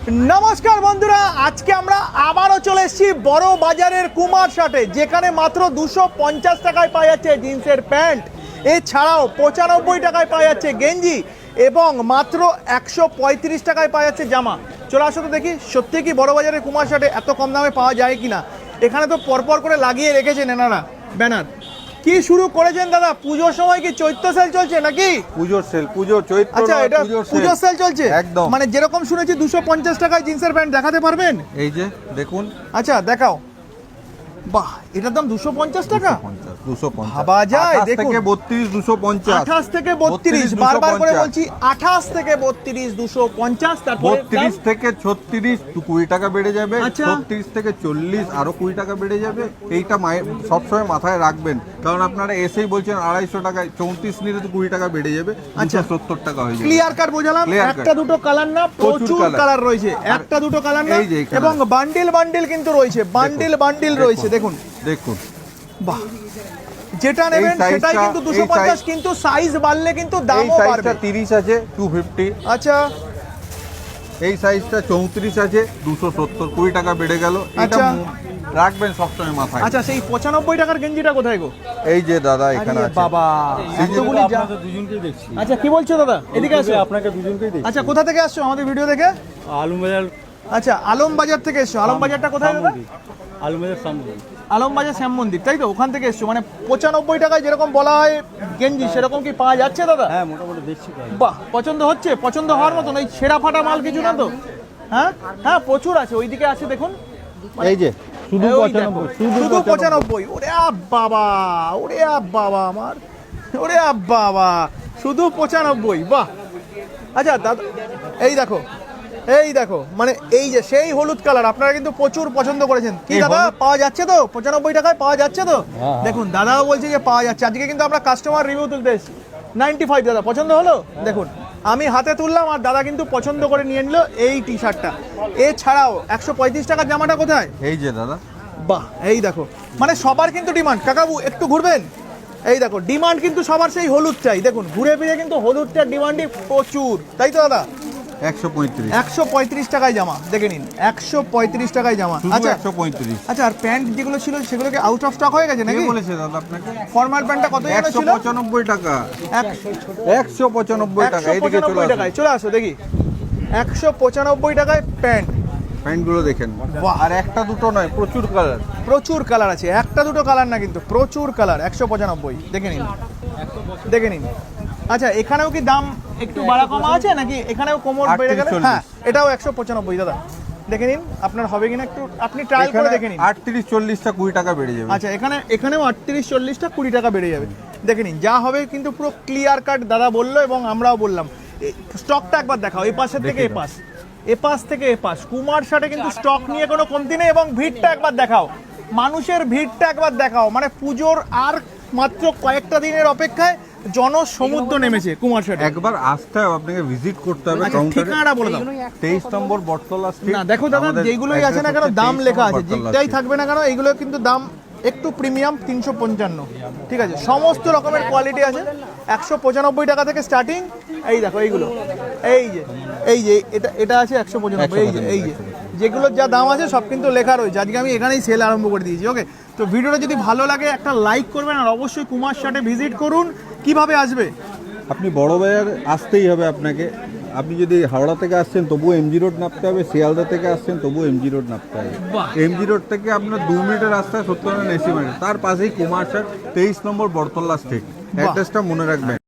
নমস্কার বন্ধুরা, আজকে আমরা আবারও চলে এসেছি বড় বাজারের কুমার শার্টে, যেখানে মাত্র 250 টাকায় পাওয়া যাচ্ছে জিন্সের প্যান্ট, এছাড়াও 95 টাকায় পাওয়া যাচ্ছে গেঞ্জি এবং মাত্র 135 টাকায় পাওয়া যাচ্ছে জামা। চলে আসো তো দেখি সত্যি কি বড় বাজারের কুমার শার্টে এত কম দামে পাওয়া যায় কিনা। এখানে তো পরপর করে লাগিয়ে রেখেছেন এনারা ব্যানার। কি শুরু করেছেন দাদা? পুজোর সময় কি চৈত্র সেল চলছে নাকি? পুজোর সেল, পুজোর চৈত্র। আচ্ছা, এটা পুজোর সেল চলছে একদম। মানে যেরকম শুনেছি 250 টাকায় জিন্সের প্যান্ট দেখাতে পারবেন? এই যে দেখুন। আচ্ছা দেখাও। বাহ, এটার দাম 250 টাকা। 250 ভাবা যায়। দেখুন থেকে 32 250, 28 থেকে 32, বারবার করে বলছি 28 থেকে 32 250, তারপরে 32 থেকে 36 20 টাকা বেড়ে যাবে, আচ্ছা। 36 থেকে 40 আরো 20 টাকা বেড়ে যাবে। এইটা সবসময় মাথায় রাখবেন, কারণ আপনারা এসেই বলছেন 250 টাকায়, 34 নিলে তো 20 টাকা বেড়ে যাবে, 270 টাকা হয়ে যাবে। ক্লিয়ার কাট বোঝালাম। একটা দুটো কালার না, প্রচুর কালার রয়েছে। একটা দুটো কালার না, এবং বান্ডিল বান্ডিল কিন্তু রয়েছে, বান্ডিল বান্ডিল রয়েছে। দেখুন দেখুন, বাহ, যেটা নেবেন সেটাই কিন্তু 250, কিন্তু সাইজ বাড়লে কিন্তু দামও বাড়বে। 30 আছে 250। আচ্ছা, এই সাইজটা 34 আছে 270, 20 টাকা বেড়ে গেল। এটা রাখবেন সবসময় মাথায়। আচ্ছা, সেই 95 টাকার গেঞ্জিটা কোথায় গো? এই যে দাদা এখানে আছে। বাবা, এতগুলি আপনাদের দুজনকেই দেখছি। আচ্ছা, কি বলছো দাদা? এদিকে আসো। আপনাকে দুজনকেই দেখছি। আচ্ছা, কোথা থেকে আসছো আমাদের ভিডিও দেখে? আলমবাজার। আচ্ছা, আলমবাজার থেকে এসছো। আলমবাজারটা কোথায় দাদা? আলমবাজার সামনে। আলমবাজার শ্যাম মন্দির, তাই তো? ওখান থেকে এসছো। মানে 95 টাকায় যেরকম বলা হয় গেঞ্জি, সেরকম কি পাওয়া যাচ্ছে দাদা? হ্যাঁ, মোটামুটি দেখছি। বাহ, পছন্দ হচ্ছে? পছন্দ হওয়ার মতন ওই ছেঁড়া ফাটা মাল কিছু না তো? হ্যাঁ হ্যাঁ, প্রচুর আছে। ওইদিকে আছে দেখুন। এই যে শুধু ওই দেখো, 95, শুধু 95। ওরে বাবা, ওরে বাবা আমার, ওরে বাবা, শুধু 95। বাহ। আচ্ছা দাদা, এই দেখো, এই দেখো, মানে এই যে সেই হলুদ কালার আপনারা কিন্তু প্রচুর পছন্দ করেছেন। কি দাদা, পাওয়া যাচ্ছে তো? 95 টাকায় পাওয়া যাচ্ছে তো? দেখুন, দাদাও বলছে যে পাওয়া যাচ্ছে। আজকে কিন্তু আমরা কাস্টমার রিভিউ তুলতে এসেছি। 95 দাদা পছন্দ হলো? দেখুন, আমি হাতে তুললাম আর দাদা কিন্তু পছন্দ করে নিয়ে নিল এই টি শার্টটা। এছাড়াও 135 টাকার জামাটা কোথায়? এই যে দাদা। বাহ, এই দেখো, মানে সবার কিন্তু ডিমান্ড। কাকাবু একটু ঘুরবেন। এই দেখো, ডিমান্ড কিন্তু সবার সেই হলুদ চাই। দেখুন, ঘুরে ফিরে কিন্তু হলুদটার ডিমান্ডই প্রচুর, তাই তো দাদা? 135 টাকায় জামা, দেখে নিন। 135 টাকায় জামা। আচ্ছা 135। আচ্ছা, আর প্যান্ট যেগুলো ছিল সেগুলোকে আউট অফ স্টক হয়ে গেছে নাকি? কে বলেছে দাদা আপনাকে? ফর্মাল প্যান্টটা কত যেন ছিল? 195 টাকা। 195 টাকা। এইদিকে চলে আসুন। চলে আসো দেখি। 195 টাকায় প্যান্ট। প্যান্টগুলো দেখেন। আর একটা দুটো নয়, প্রচুর কালার। প্রচুর কালার আছে, একটা দুটো কালার না কিন্তু, প্রচুর কালার। 195, দেখে নিন, দেখে নিন। আচ্ছা, এখানেও কি দাম একটু বাড়া কমা আছে নাকি? এখানেও কোমর বেড়ে গেল? হ্যাঁ, এটাও 195 দাদা, দেখে নিন। আপনার হবে কিনা একটু আপনি ট্রায়াল করে দেখে নিন। 38 40টা 20 টাকা বেড়ে যাবে। আচ্ছা, এখানেও 38 40টা 20 টাকা বেড়ে যাবে, দেখে নিন। যা হবে কিন্তু পুরো ক্লিয়ার কাট দাদা বললো এবং আমরাও বললাম। স্টকটা একবার দেখাও, এই পাশের থেকে এ পাশ, এ পাশ থেকে এ পাশ। কুমার শার্টে কিন্তু স্টক নিয়ে কোনো কমতি নেই। এবং ভিড়টা একবার দেখাও, মানুষের ভিড়টা একবার দেখাও। মানে পুজোর আর মাত্র কয়েকটা দিনের অপেক্ষায় জনসমুদ্র নেমেছে কুমার শার্টে। একবার আসতে হবে, আপনাকে ভিজিট করতে হবে। ঠিকানাটা বলে দাও। 23 নম্বর বটতলা স্ট্রিট। না দেখো দাদা, যেগুলোই আছে না কেন দাম লেখা আছে, যেটাই থাকবে না কেন এইগুলো কিন্তু দাম একটু প্রিমিয়াম। 355, ঠিক আছে? সমস্ত রকমের কোয়ালিটি আছে। 195 টাকা থেকে স্টার্টিং। এই দেখো এইগুলো, এই যে এটা আছে 195। এই যে যেগুলোর যা দাম আছে সব কিন্তু লেখা রয়েছে। আজকে আমি এখানেই সেল আরম্ভ করে দিয়েছি। ওকে, তো ভিডিওটা যদি ভালো লাগে একটা লাইক করবেন, আর অবশ্যই কুমার শার্টে ভিজিট করুন। কিভাবে আসবে? আপনি বড় বাজার আসতেই হবে আপনাকে। আপনি যদি হাওড়া থেকে আসছেন তবুও এমজি রোড নামতে হবে, শিয়ালদা থেকে আসছেন তবুও এমজি রোড নামতে হবে। এমজি রোড থেকে আপনার 2 মিনিটের রাস্তায় সত্যনারায়ণ এসি মার্কেট, তার পাশেই কুমার শার্ট, 23 নম্বর বটতলা স্ট্রিট। অ্যাড্রেসটা মনে রাখবেন।